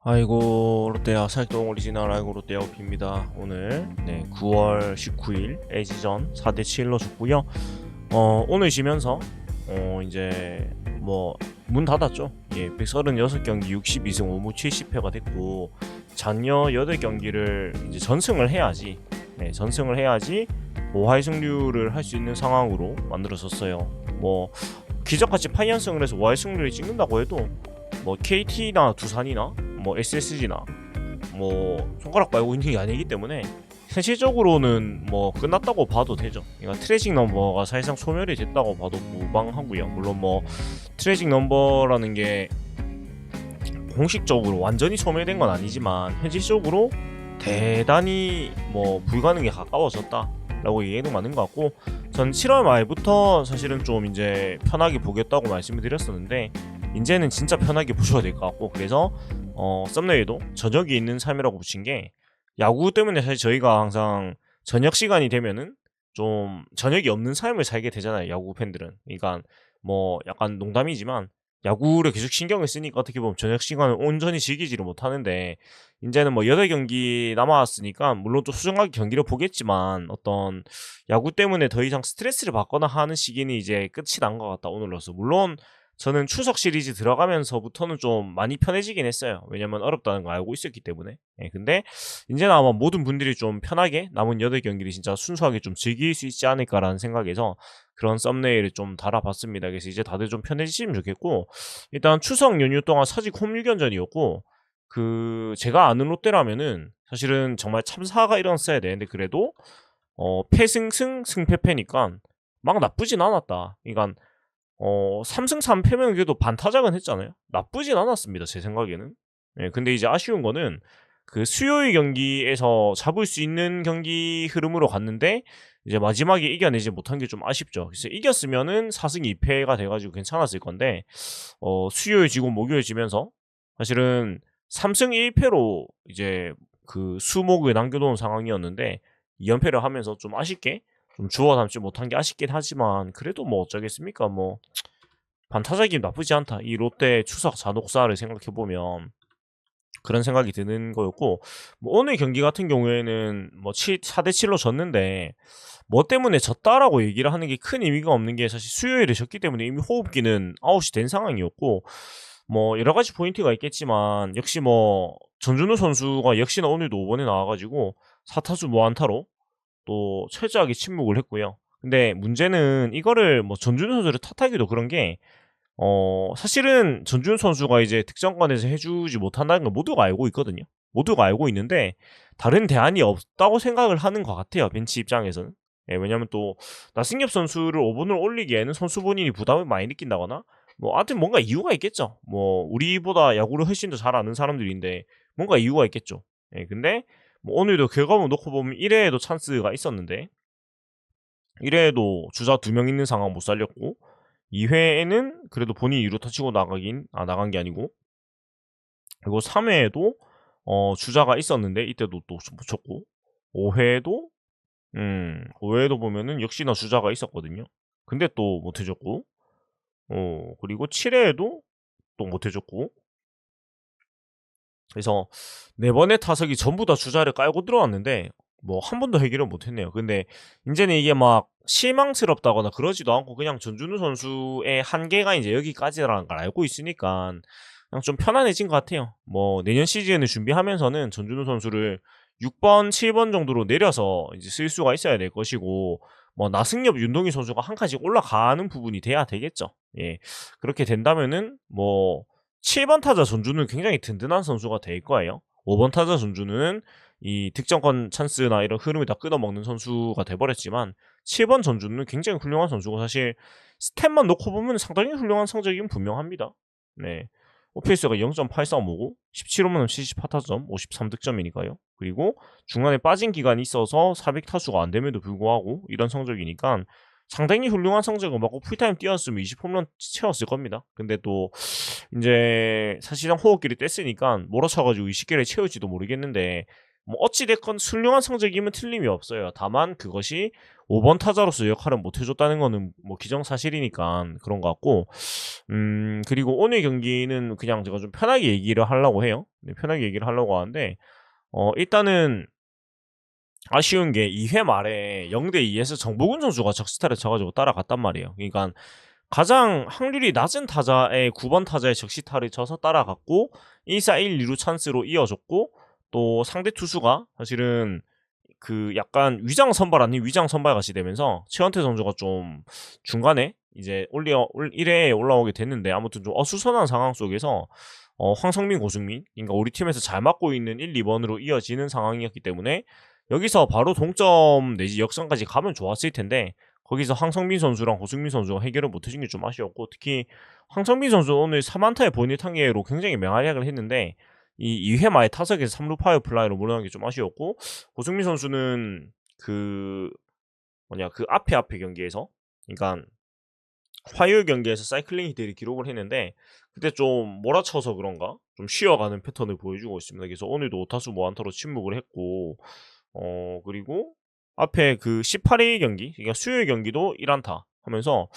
아이고 롯데야 살동 오리지널 아이고 롯데야 오피입니다. 오늘 9월 19일 LG전 4대7로 졌고요. 오늘 지면서 이제 뭐 문 닫았죠. 136경기 62승 5무 70패가 됐고 잔여 8경기를 이제 전승을 해야지 전승을 해야지 5할 승률을 할 수 있는 상황으로 만들어졌어요. 뭐 기적같이 8연승을 해서 5할 승률을 찍는다고 해도 뭐 KT나 두산이나 뭐 SSG나 뭐 손가락 빨고 있는 게 아니기 때문에 현실적으로는 뭐 끝났다고 봐도 되죠. 그러니까 트레징 넘버가 사실상 소멸이 됐다고 봐도 무방하고요. 물론 뭐 트레징 넘버라는 게 공식적으로 완전히 소멸된 건 아니지만 현실적으로 대단히 뭐 불가능에 가까워졌다라고 얘기해도 맞는 것 같고, 전 7월 말부터 사실은 좀 이제 편하게 보겠다고 말씀을 드렸었는데 이제는 진짜 편하게 보셔야 될 것 같고, 그래서 썸네일도 저녁이 있는 삶이라고 붙인 게, 야구 때문에 사실 저희가 항상 저녁 시간이 되면은 좀 저녁이 없는 삶을 살게 되잖아요, 야구 팬들은. 그러니까 뭐 약간 농담이지만 야구를 계속 신경을 쓰니까 어떻게 보면 저녁 시간을 온전히 즐기지를 못하는데, 이제는 뭐 8경기 남았으니까 물론 또 수정하게 경기를 보겠지만 어떤 야구 때문에 더 이상 스트레스를 받거나 하는 시기는 이제 끝이 난 것 같다, 오늘로서. 물론 저는 추석 시리즈 들어가면서부터는 좀 많이 편해지긴 했어요. 왜냐면 어렵다는 거 알고 있었기 때문에. 근데 이제는 아마 모든 분들이 좀 편하게 남은 8경기를 진짜 순수하게 좀 즐길 수 있지 않을까라는 생각에서 그런 썸네일을 좀 달아봤습니다. 그래서 이제 다들 좀 편해지시면 좋겠고, 일단 추석 연휴 동안 사직 홈 6연전이었고, 제가 아는 롯데라면은 사실은 정말 참사가 일어났어야 되는데, 그래도 패승승 승패패니까 막 나쁘진 않았다. 그러니까 3승 3패면 그래도 반타작은 했잖아요. 나쁘진 않았습니다, 제 생각에는. 근데 이제 아쉬운 거는 그 수요일 경기에서 잡을 수 있는 경기 흐름으로 갔는데 이제 마지막에 이겨내지 못한 게 좀 아쉽죠. 그래서 이겼으면은 4승 2패가 돼가지고 괜찮았을 건데, 수요일 지고 목요일 지면서 사실은 3승 1패로 이제 그 수목을 남겨놓은 상황이었는데 2연패를 하면서 좀 아쉽게 좀 주워 담지 못한 게 아쉽긴 하지만, 그래도 뭐 어쩌겠습니까. 뭐 반타작이 나쁘지 않다, 이 롯데 추석 잔혹사를 생각해보면. 그런 생각이 드는 거였고, 뭐 오늘 경기 같은 경우에는 뭐 4대7로 졌는데 뭐 때문에 졌다라고 얘기를 하는 게 큰 의미가 없는 게, 사실 수요일에 졌기 때문에 이미 호흡기는 아웃이 된 상황이었고, 뭐 여러 가지 포인트가 있겠지만 역시 뭐 전준우 선수가 역시나 오늘도 5번에 나와가지고 4타수 무안타로 또 철저하게 침묵을 했고요. 근데 문제는 이거를 뭐 전준우 선수를 탓하기도 그런 게, 사실은 전준우 선수가 이제 득점권에서 해주지 못한다는 걸 모두가 알고 있거든요. 모두가 알고 있는데 다른 대안이 없다고 생각을 하는 것 같아요, 벤치 입장에서는. 왜냐면 또 나승엽 선수를 5번을 올리기에는 선수 본인이 부담을 많이 느낀다거나 뭐 하여튼 뭔가 이유가 있겠죠. 뭐 우리보다 야구를 훨씬 더 잘 아는 사람들인데 뭔가 이유가 있겠죠. 근데 뭐 오늘도 결과물 놓고 보면 1회에도 찬스가 있었는데 1회에도 주자 2명 있는 상황 못 살렸고, 2회에는 그래도 본인이 2루타 치고 나간 게 아니고, 그리고 3회에도 주자가 있었는데 이때도 또 붙였고, 5회에도 5회에도 보면은 역시나 주자가 있었거든요. 근데 또 못 해줬고, 그리고 7회에도 또 못 해줬고, 그래서 4번의 타석이 전부 다 주자를 깔고 들어왔는데 뭐 한 번도 해결을 못했네요. 근데 이제는 이게 막 실망스럽다거나 그러지도 않고 그냥 전준우 선수의 한계가 이제 여기까지라는 걸 알고 있으니까 그냥 좀 편안해진 것 같아요. 뭐 내년 시즌을 준비하면서는 전준우 선수를 6번, 7번 정도로 내려서 이제 쓸 수가 있어야 될 것이고, 뭐 나승엽, 윤동희 선수가 한 칸씩 올라가는 부분이 돼야 되겠죠. 그렇게 된다면은 뭐 7번 타자 전준우는 굉장히 든든한 선수가 될 거예요. 5번 타자 전준우는 이 득점권 찬스나 이런 흐름을 다 끊어먹는 선수가 돼버렸지만 7번 전준우는 굉장히 훌륭한 선수고, 사실 스탯만 놓고 보면 상당히 훌륭한 성적이긴 분명합니다. OPS가 0.835고 17홈런 78타점 53득점이니까요. 그리고 중간에 빠진 기간이 있어서 400타수가 안 됨에도 불구하고 이런 성적이니까 상당히 훌륭한 성적을 맞고 풀타임 뛰었으면 20홈런 채웠을 겁니다. 근데 또 이제 사실상 호흡기를 뗐으니까 몰아쳐가지고 20개를 채울지도 모르겠는데, 뭐 어찌됐건 훌륭한 성적이면 틀림이 없어요. 다만 그것이 5번 타자로서 역할을 못 해줬다는 거는 뭐 기정사실이니까 그런 것 같고, 그리고 오늘 경기는 그냥 제가 좀 편하게 얘기를 하려고 해요. 네, 편하게 얘기를 하려고 하는데, 일단은 아쉬운 게 2회 말에 0대 2에서 정보근 선수가 적시타를 쳐가지고 따라갔단 말이에요. 그러니까 가장 확률이 낮은 타자의 9번 타자의 적시타를 쳐서 따라갔고 1사 1, 2루 찬스로 이어졌고, 또 상대 투수가 사실은 그 약간 위장 선발 아닌 위장 선발 같이 되면서 최원태 선수가 좀 중간에 이제 1회에 올라오게 됐는데, 아무튼 좀 어수선한 상황 속에서 황성민, 고승민, 그러니까 우리 팀에서 잘 맞고 있는 1, 2번으로 이어지는 상황이었기 때문에 여기서 바로 동점 내지 역전까지 가면 좋았을 텐데, 거기서 황성민 선수랑 고승민 선수가 해결을 못 해준 게 좀 아쉬웠고, 특히 황성민 선수 오늘 3안타의 본인 탄계로 굉장히 맹활약을 했는데 이 2회 말에 타석에서 3루 파이어 플라이로 물러난 게 좀 아쉬웠고, 고승민 선수는 그 그 앞에 경기에서, 그러니까 화요일 경기에서 사이클링 히트를 기록을 했는데 그때 좀 몰아쳐서 그런가 좀 쉬어가는 패턴을 보여주고 있습니다. 그래서 오늘도 5타수 무안타로 침묵을 했고, 그리고 앞에 그 18일 경기, 그러니까 수요일 경기도 1안타 하면서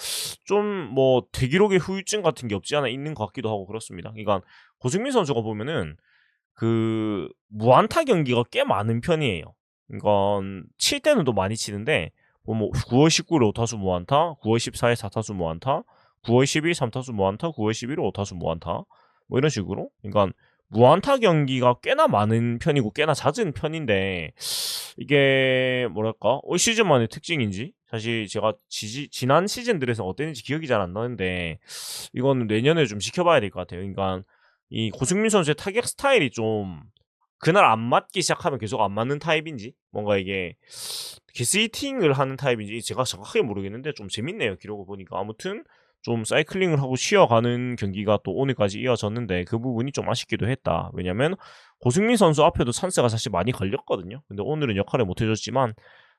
좀 뭐 대기록의 후유증 같은 게 없지 않아 있는 것 같기도 하고 그렇습니다. 그러니까 고승민 선수가 보면은 그 무안타 경기가 꽤 많은 편이에요. 그러니까 칠 때는 또 많이 치는데 뭐 9월 19일 5타수 무안타, 9월 14일 4타수 무안타, 9월 10일 3타수 무안타, 9월 11일 5타수 무안타, 뭐 이런 식으로. 그러니까 무안타 경기가 꽤나 많은 편이고 꽤나 잦은 편인데, 이게 뭐랄까 올 시즌만의 특징인지 사실 제가 지난 시즌들에서 어땠는지 기억이 잘 안 나는데 이거는 내년에 좀 지켜봐야 될 것 같아요. 그러니까 이 고승민 선수의 타격 스타일이 좀 그날 안 맞기 시작하면 계속 안 맞는 타입인지, 뭔가 이게 게스히팅을 하는 타입인지 제가 정확하게 모르겠는데 좀 재밌네요. 기록을 보니까. 아무튼 좀 사이클링을 하고 쉬어가는 경기가 또 오늘까지 이어졌는데 그 부분이 좀 아쉽기도 했다. 왜냐면 고승민 선수 앞에도 찬스가 사실 많이 걸렸거든요. 근데 오늘은 역할을 못 해줬지만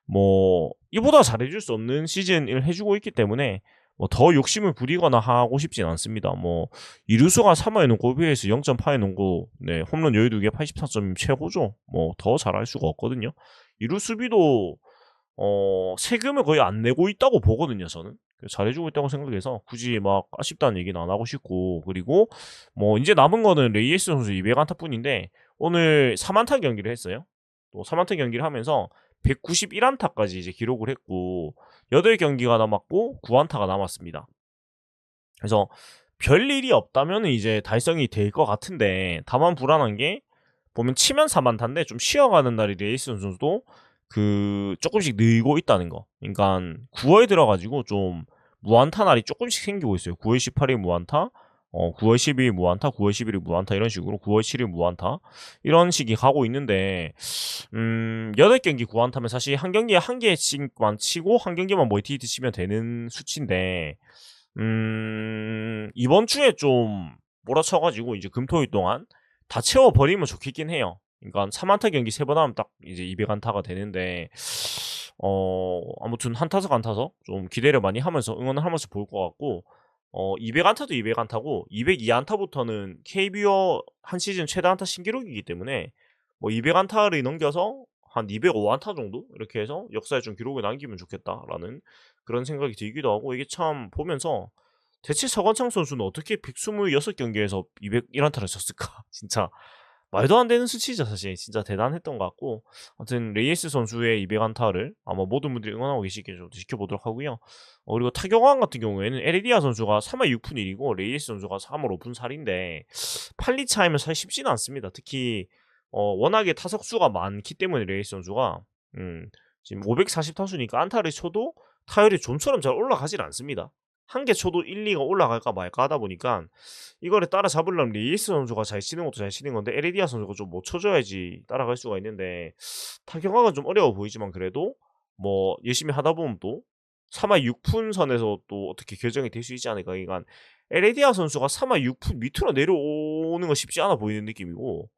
뭐 이보다 잘해줄 수 없는 시즌을 해주고 있기 때문에 뭐 더 욕심을 부리거나 하고 싶진 않습니다. 뭐 이루수가 3화에 놓고 OPS 0.8에 놓고 네, 홈런 12개 84점 최고죠. 뭐 더 잘할 수가 없거든요. 이루 수비도 세금을 거의 안 내고 있다고 보거든요, 저는. 잘해주고 있다고 생각해서 굳이 막 아쉽다는 얘기는 안 하고 싶고, 그리고 뭐 이제 남은 거는 레이에스 선수 200안타 뿐인데 오늘 3안타 경기를 했어요. 또 3안타 경기를 하면서 191안타까지 이제 기록을 했고 8경기가 남았고 9안타가 남았습니다. 그래서 별일이 없다면 이제 달성이 될 것 같은데, 다만 불안한 게 보면 치면 4안타인데 좀 쉬어가는 날이 레이스 선수도 그 조금씩 늘고 있다는 거. 그러니까 9월 들어가지고 좀 무안타 날이 조금씩 생기고 있어요. 9월 18일 무안타, 9월 12일 무안타, 9월 11일 무안타, 이런 식으로 9월 7일 무안타, 이런 식이 가고 있는데 8경기 9안타면 사실 한 경기에 한 개씩만 치고 한 경기만 멀티히트 치면 되는 수치인데, 이번 주에 좀 몰아쳐가지고 이제 금토일 동안 다 채워버리면 좋겠긴 해요. 그러니까 3안타 경기 3번 하면 딱 이제 200안타가 되는데, 아무튼 한 타석 안 타석 좀 기대를 많이 하면서 응원을 하면서 볼 것 같고, 200안타도 200안타고 202안타부터는 KBO 한 시즌 최다 안타 신기록이기 때문에 뭐 200안타를 넘겨서 한 205안타 정도 이렇게 해서 역사에 좀 기록을 남기면 좋겠다라는 그런 생각이 들기도 하고, 이게 참 보면서 대체 서건창 선수는 어떻게 126경기에서 201안타를 쳤을까? 진짜 말도 안 되는 수치죠. 사실 진짜 대단했던 것 같고, 아무튼 레이에스 선수의 200안타를 아마 모든 분들이 응원하고 계시길 좀 지켜보도록 하고요. 그리고 타격왕 같은 경우에는 에레디아 선수가 3할 6푼 1이고 레이에스 선수가 3할 5푼 4인데 8리 차이면 사실 쉽지는 않습니다. 특히 워낙에 타석수가 많기 때문에 레이에스 선수가 지금 540타수니까 안타를 쳐도 타율이 좀처럼 잘 올라가질 않습니다. 한 개 쳐도 1, 2가 올라갈까 말까 하다 보니까 이거를 따라잡으려면 레이스 선수가 잘 치는 것도 잘 치는 건데 에레디아 선수가 좀 못 쳐줘야지 따라갈 수가 있는데, 타격왕은 좀 어려워 보이지만 그래도 뭐 열심히 하다 보면 또 3할 6푼 선에서 또 어떻게 결정이 될 수 있지 않을까. 그러니까 에레디아 선수가 3할 6푼 밑으로 내려오는 거 쉽지 않아 보이는 느낌이고,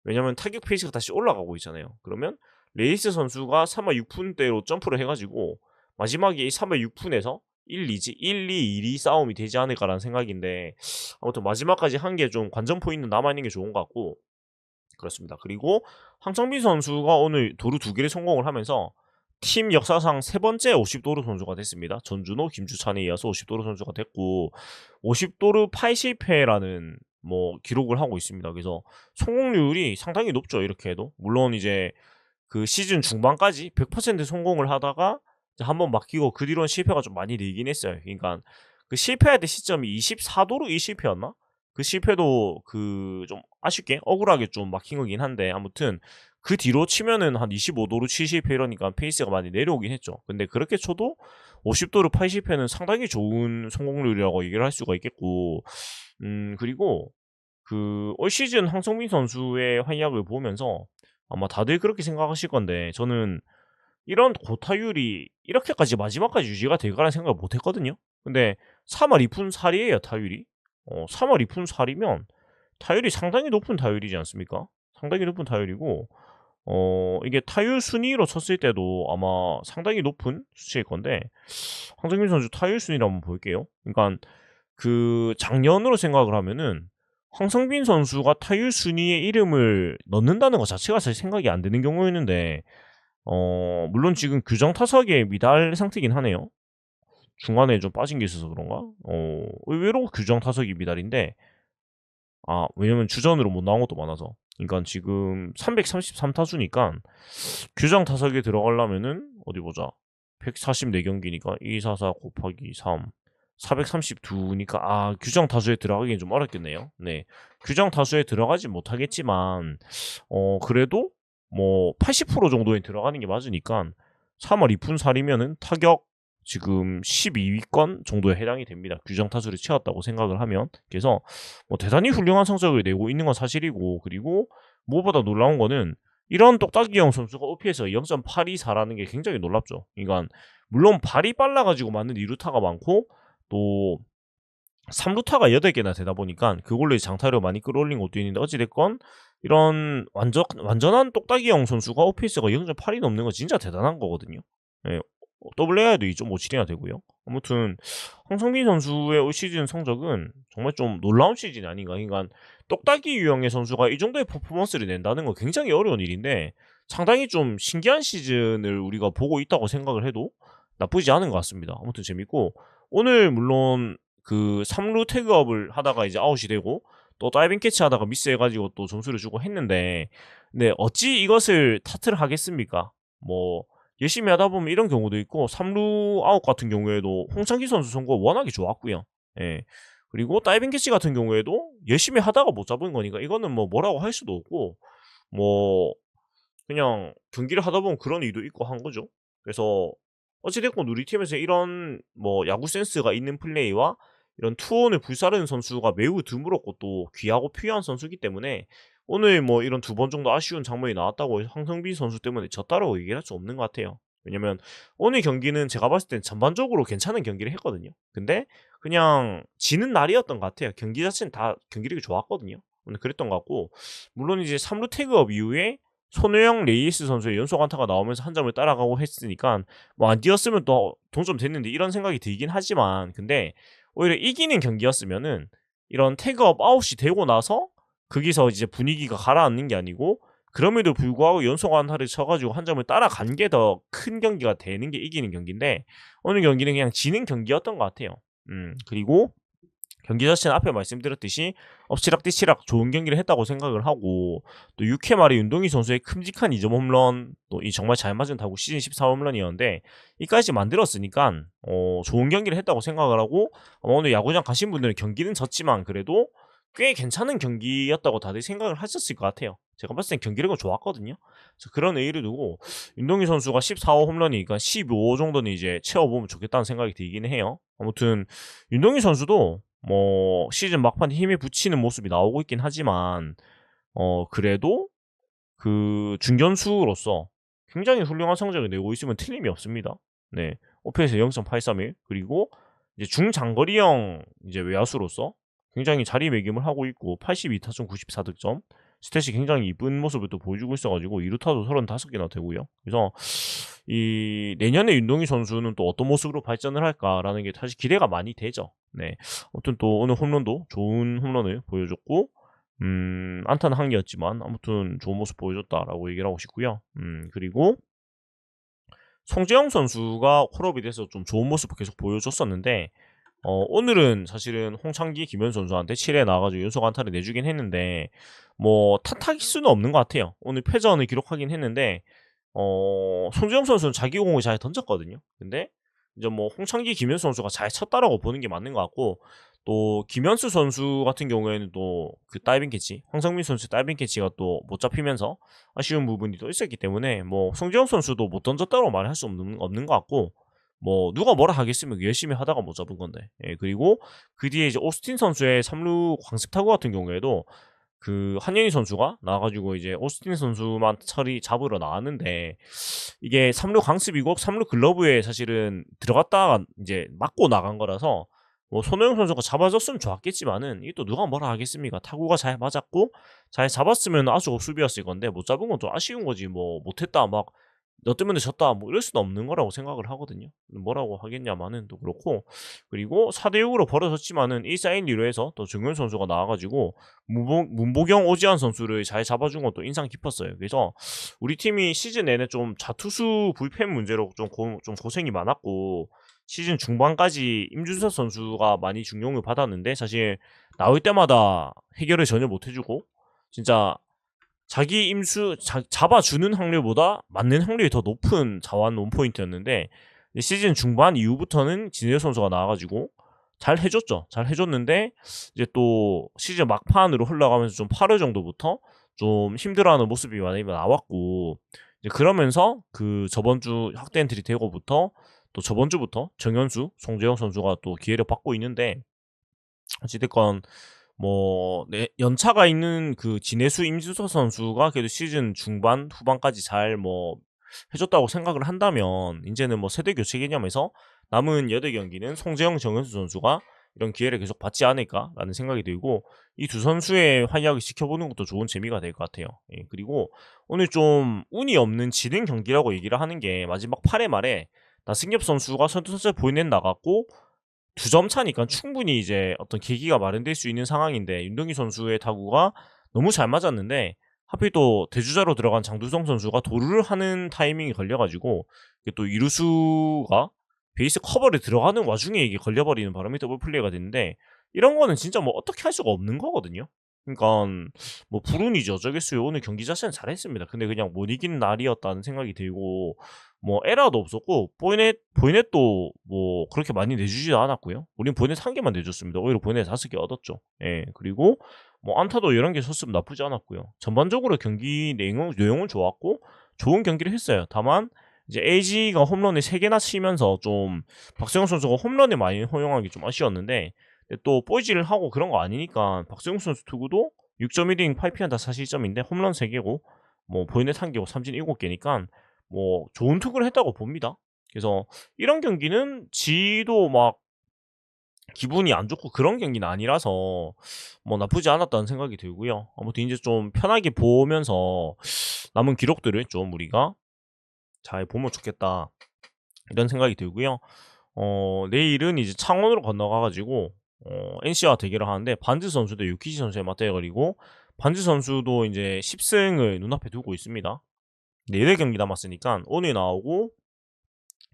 왜냐면 타격 페이스가 다시 올라가고 있잖아요. 그러면 레이스 선수가 3할 6푼대로 점프를 해가지고 마지막에 이 3할 6푼에서 1, 2지 1, 2, 1, 2 싸움이 되지 않을까라는 생각인데, 아무튼 마지막까지 한 개 좀 관전 포인트 남아있는 게 좋은 것 같고 그렇습니다. 그리고 황창빈 선수가 오늘 도루 2개를 성공을 하면서 팀 역사상 세 번째 50도루 선수가 됐습니다. 전준호, 김주찬에 이어서 50도루 선수가 됐고 50도루 80회라는 뭐 기록을 하고 있습니다. 그래서 성공률이 상당히 높죠. 이렇게 해도 물론 이제 그 시즌 중반까지 100% 성공을 하다가 한번 막히고 그 뒤로는 실패가 좀 많이 늘긴 했어요. 그러니까 그 실패할 때 시점이 24도로 이 실패였나? 그 실패도 그 좀 아쉽게 억울하게 좀 막힌 거긴 한데 아무튼 그 뒤로 치면은 한 25도로 70회 이러니까 페이스가 많이 내려오긴 했죠. 근데 그렇게 쳐도 50도로 80회는 상당히 좋은 성공률이라고 얘기를 할 수가 있겠고 그리고 그 올 시즌 황성민 선수의 활약을 보면서 아마 다들 그렇게 생각하실 건데 저는 이런 고타율이 이렇게까지 마지막까지 유지가 될 거라는 생각을 못 했거든요. 근데 3할 2푼 4리예요, 타율이. 3할 2푼 4리면 타율이 상당히 높은 타율이지 않습니까? 상당히 높은 타율이고 이게 타율 순위로 쳤을 때도 아마 상당히 높은 수치일 건데 황정민 선수 타율 순위를 한번 볼게요. 그러니까 그 작년으로 생각을 하면은 황성빈 선수가 타율 순위에 이름을 넣는다는 것 자체가 사실 생각이 안 되는 경우였는데 물론 지금 규정 타석에 미달 상태긴 하네요. 중간에 좀 빠진 게 있어서 그런가? 의외로 규정 타석이 미달인데 왜냐면 주전으로 못 나온 것도 많아서. 그러니까 지금 333타수니까 규정 타석에 들어가려면은 어디 보자. 144경기니까 244 곱하기 3 432니까 규정 타수에 들어가기엔 좀 어렵겠네요. 네. 규정 타수에 들어가지 못하겠지만 그래도 뭐 80% 정도에 들어가는 게 맞으니까 3월 2푼 4리면은 타격 지금 12위권 정도에 해당이 됩니다. 규정 타수를 채웠다고 생각을 하면. 그래서 뭐 대단히 훌륭한 성적을 내고 있는 건 사실이고 그리고 무엇보다 놀라운 거는 이런 똑딱이형 선수가 OPS 0.824라는 게 굉장히 놀랍죠. 그러니까 물론 발이 빨라가지고 맞는 2루타가 많고 또 3루타가 8개나 되다 보니까 그걸로 장타를 많이 끌어올린 것도 있는데 어찌됐건 이런 완전한 똑딱이형 선수가 OPS가 0.8이 넘는 건 진짜 대단한 거거든요. 예, WAR도 2.57이나 되고요. 아무튼 황성빈 선수의 올 시즌 성적은 정말 좀 놀라운 시즌이 아닌가. 그러니까 똑딱이 유형의 선수가 이 정도의 퍼포먼스를 낸다는 건 굉장히 어려운 일인데 상당히 좀 신기한 시즌을 우리가 보고 있다고 생각을 해도 나쁘지 않은 것 같습니다. 아무튼 재밌고 오늘 물론 그 3루 태그업을 하다가 이제 아웃이 되고 또 다이빙 캐치 하다가 미스해가지고 또 점수를 주고 했는데 근데 어찌 이것을 탓을 하겠습니까? 뭐 열심히 하다 보면 이런 경우도 있고 3루 아웃 같은 경우에도 홍창기 선수 선거 워낙에 좋았고요. 예. 그리고 다이빙 캐치 같은 경우에도 열심히 하다가 못 잡은 거니까 이거는 뭐 뭐라고 할 수도 없고 뭐 그냥 경기를 하다 보면 그런 의도 있고 한 거죠. 그래서 어찌됐건 우리 팀에서 이런 뭐 야구 센스가 있는 플레이와 이런 투혼을 불사르는 선수가 매우 드물었고 또 귀하고 필요한 선수이기 때문에 오늘 뭐 이런 두 번 정도 아쉬운 장면이 나왔다고 해서 황성빈 선수 때문에 졌다라고 얘기를 할 수 없는 것 같아요. 왜냐면 오늘 경기는 제가 봤을 땐 전반적으로 괜찮은 경기를 했거든요. 근데 그냥 지는 날이었던 것 같아요. 경기 자체는 다 경기력이 좋았거든요. 오늘 그랬던 것 같고 물론 이제 3루 태그업 이후에 손호영 레이스 선수의 연속 안타가 나오면서 한 점을 따라가고 했으니까 뭐 안 뛰었으면 또 동점 됐는데 이런 생각이 들긴 하지만 근데 오히려 이기는 경기였으면은 이런 태그업 아웃이 되고 나서 거기서 이제 분위기가 가라앉는 게 아니고 그럼에도 불구하고 연속 안타를 쳐가지고 한 점을 따라간 게 더 큰 경기가 되는 게 이기는 경기인데 오늘 경기는 그냥 지는 경기였던 것 같아요. 그리고 경기 자체는 앞에 말씀드렸듯이 엎치락뒤치락 좋은 경기를 했다고 생각을 하고 또 6회 말에 윤동희 선수의 큼직한 2점 홈런 또 이 정말 잘 맞은 타구 시즌 14홈런이었는데 이까지 만들었으니까 좋은 경기를 했다고 생각을 하고 오늘 야구장 가신 분들은 경기는 졌지만 그래도 꽤 괜찮은 경기였다고 다들 생각을 하셨을 것 같아요. 제가 봤을 땐 경기력은 좋았거든요. 그래서 그런 의의를 두고 윤동희 선수가 14호 홈런이니까 15호 정도는 이제 채워보면 좋겠다는 생각이 들긴 해요. 아무튼 윤동희 선수도 뭐 시즌 막판에 힘이 붙이는 모습이 나오고 있긴 하지만 그래도 그 중견수로서 굉장히 훌륭한 성적을 내고 있으면 틀림이 없습니다. 네. 오페이스 0.831 그리고 이제 중장거리형 이제 외야수로서 굉장히 자리매김을 하고 있고 82타점 94득점 스탯이 굉장히 이쁜 모습을 또 보여주고 있어가지고 2루타도 35개나 되고요. 그래서 이 내년에 윤동희 선수는 또 어떤 모습으로 발전을 할까라는 게 사실 기대가 많이 되죠. 네. 아무튼 또 오늘 홈런도 좋은 홈런을 보여줬고 안타는 한 개였지만 아무튼 좋은 모습 보여줬다라고 얘기를 하고 싶고요. 그리고 송재영 선수가 콜업이 돼서 좀 좋은 모습을 계속 보여줬었는데 오늘은 사실은 홍창기, 김현 선수한테 7회 나와가지고 연속 안타를 내주긴 했는데 뭐 탓할 수는 없는 것 같아요. 오늘 패전을 기록하긴 했는데 송재영 선수는 자기 공을 잘 던졌거든요. 근데 이제 뭐 홍창기, 김현 선수가 잘 쳤다라고 보는 게 맞는 것 같고, 또 김현수 선수 같은 경우에는 또 그 다이빙 캐치, 황성민 선수 다이빙 캐치가 또 못 잡히면서 아쉬운 부분이 또 있었기 때문에 뭐 송재영 선수도 못 던졌다고 말할 수 없는 것 같고, 뭐 누가 뭐라 하겠으면 열심히 하다가 못 잡은 건데. 예, 그리고 그 뒤에 이제 오스틴 선수의 3루 광습 타구 같은 경우에도 그 한현희 선수가 나와가지고 이제 오스틴 선수만 처리 잡으러 나왔는데, 이게 3루 강습이고 3루 글러브에 사실은 들어갔다가 이제 맞고 나간 거라서 뭐 손호영 선수가 잡아줬으면 좋았겠지만은 이게 또 누가 뭐라 하겠습니까? 타구가 잘 맞았고 잘 잡았으면 아주 수비였을 건데 못 잡은 건 좀 아쉬운 거지. 뭐 못했다 막 너 때문에 졌다 뭐 이럴 수는 없는 거라고 생각을 하거든요. 뭐라고 하겠냐마는 또 그렇고, 그리고 4대6으로 벌어졌지만은 1사 1, 2로 해서 또 정현 선수가 나와가지고 문보경, 오지환 선수를 잘 잡아준 것도 인상 깊었어요. 그래서 우리 팀이 시즌 내내 좀 자투수 불펜 문제로 좀 고생이 많았고, 시즌 중반까지 임준석 선수가 많이 중용을 받았는데 사실 나올 때마다 해결을 전혀 못 해주고, 진짜 자기 잡아주는 확률보다 맞는 확률이 더 높은 자완 원포인트였는데, 시즌 중반 이후부터는 진해 선수가 나와가지고 잘 해줬죠. 잘 해줬는데 이제 또 시즌 막판으로 흘러가면서 좀 8회 정도부터 좀 힘들어하는 모습이 많이 나왔고, 이제 그러면서 그 저번 주 확대 엔트리 대고부터 또 저번 주부터 정현수, 송재영 선수가 또 기회를 받고 있는데, 어찌됐건 뭐 연차가 있는 그 진해수, 임준석 선수가 그래도 시즌 중반 후반까지 잘 뭐 해줬다고 생각을 한다면, 이제는 뭐 세대 교체 개념에서 남은 8경기는 송재영, 정현수 선수가 이런 기회를 계속 받지 않을까라는 생각이 들고, 이 두 선수의 활약을 지켜보는 것도 좋은 재미가 될 것 같아요. 예, 그리고 오늘 좀 운이 없는 지는 경기라고 얘기를 하는 게, 마지막 8회 말에 나승엽 선수가 선두타자 보이낸 나갔고 2점 차니까 충분히 이제 어떤 계기가 마련될 수 있는 상황인데, 윤동희 선수의 타구가 너무 잘 맞았는데 하필 또 대주자로 들어간 장두성 선수가 도루를 하는 타이밍이 걸려가지고, 이게 또 이루수가 베이스 커버를 들어가는 와중에 이게 걸려버리는 바람에 더블 플레이가 됐는데, 이런 거는 진짜 뭐 어떻게 할 수가 없는 거거든요. 그러니까 뭐 불운이죠. 어쩌겠어요. 오늘 경기 자체는 잘했습니다. 근데 그냥 못 이긴 날이었다는 생각이 들고, 뭐 에러도 없었고 보이넷도 뭐 그렇게 많이 내주지도 않았고요. 우린 보이넷 1개만 내줬습니다. 오히려 보이넷 5개 얻었죠. 예, 그리고 뭐 안타도 11개 쳤으면 나쁘지 않았고요. 전반적으로 경기 내용은 좋았고 좋은 경기를 했어요. 다만 이제 LG가 홈런을 3개나 치면서 좀 박세웅 선수가 홈런을 많이 허용하기 좀 아쉬웠는데, 또 뽀이지를 하고 그런 거 아니니까 박세웅 선수 투구도 6.1이닝 8피안타 4실점인데 홈런 3개고 뭐 보이넷 1개고 삼진 7개니까 뭐 좋은 투구를 했다고 봅니다. 그래서 이런 경기는 지도 막 기분이 안 좋고 그런 경기는 아니라서 뭐 나쁘지 않았다는 생각이 들고요. 아무튼 이제 좀 편하게 보면서 남은 기록들을 좀 우리가 잘 보면 좋겠다 이런 생각이 들고요. 내일은 이제 창원으로 건너가가지고 NC와 대결을 하는데, 반즈 선수 대 유키지 선수의 맞대결이고, 반즈 선수도 이제 10승을 눈앞에 두고 있습니다. 4경기 남았으니까 오늘 나오고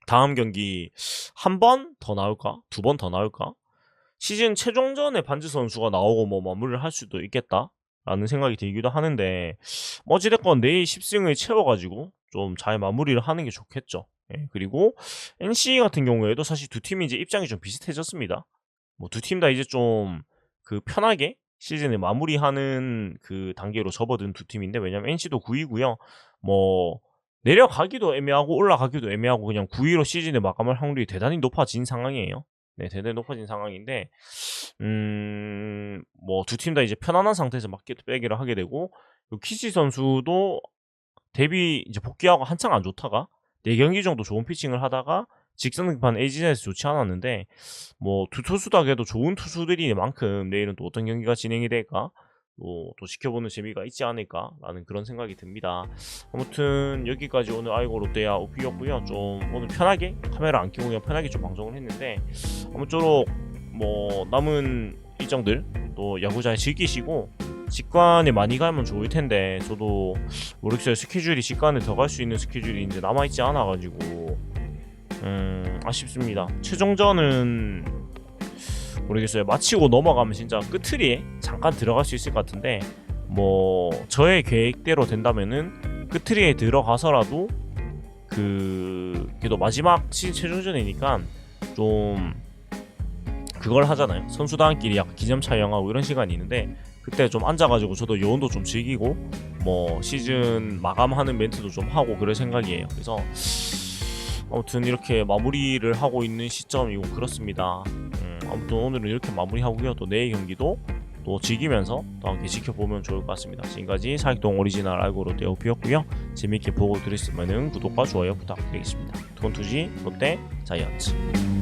다음 경기 한 번 더 나올까? 2번 더 나올까? 시즌 최종전에 반즈 선수가 나오고 뭐 마무리를 할 수도 있겠다라는 생각이 들기도 하는데, 어찌됐건 내일 10승을 채워가지고 좀 잘 마무리를 하는 게 좋겠죠. 예, 그리고 NC 같은 경우에도 사실 두 팀이 이제 입장이 좀 비슷해졌습니다. 뭐 두 팀 다 이제 좀 그 편하게 시즌을 마무리하는 그 단계로 접어든 두 팀인데, 왜냐면 NC도 9위고요. 뭐 내려가기도 애매하고 올라가기도 애매하고 그냥 9위로 시즌을 마감할 확률이 대단히 높아진 상황이에요. 네, 대단히 높아진 상황인데, 뭐 두 팀 다 이제 편안한 상태에서 맞게 빼기를 하게 되고, 키시 선수도 데뷔 이제 복귀하고 한창 안 좋다가 4경기 정도 좋은 피칭을 하다가 직선등판 LG전에서 좋지 않았는데, 뭐 두 투수 다 그래도 좋은 투수들인 만큼 내일은 또 어떤 경기가 진행이 될까 또 지켜보는 재미가 있지 않을까라는 그런 생각이 듭니다. 아무튼 여기까지 오늘 아이고 롯데야 오피였고요. 좀 오늘 편하게 카메라 안 켜고 그냥 편하게 좀 방송을 했는데, 아무쪼록 뭐 남은 일정들 또 야구 잘 즐기시고 직관에 많이 가면 좋을 텐데 저도 모르겠어요. 스케줄이 직관에 더 갈 수 있는 스케줄이 이제 남아 있지 않아 가지고 아쉽습니다. 최종전은 모르겠어요. 마치고 넘어가면 진짜 끝트리에 잠깐 들어갈 수 있을 것 같은데 뭐 저의 계획대로 된다면은 끝트리에 들어가서라도 그래도 마지막 시즌 최종전이니까 좀 그걸 하잖아요. 선수단끼리 약간 기념 촬영하고 이런 시간이 있는데 그때 좀 앉아가지고 저도 요원도 좀 즐기고 뭐 시즌 마감하는 멘트도 좀 하고 그럴 생각이에요. 그래서 아무튼 이렇게 마무리를 하고 있는 시점이고 그렇습니다. 아무튼 오늘은 이렇게 마무리하고요. 또 내일 경기도 또 즐기면서 또 함께 지켜보면 좋을 것 같습니다. 지금까지 사익동 오리지널 알고로 떼어피었고요. 재밌게 보고 들으셨으면 구독과 좋아요 부탁드리겠습니다. 돈투지 롯데 자이언츠.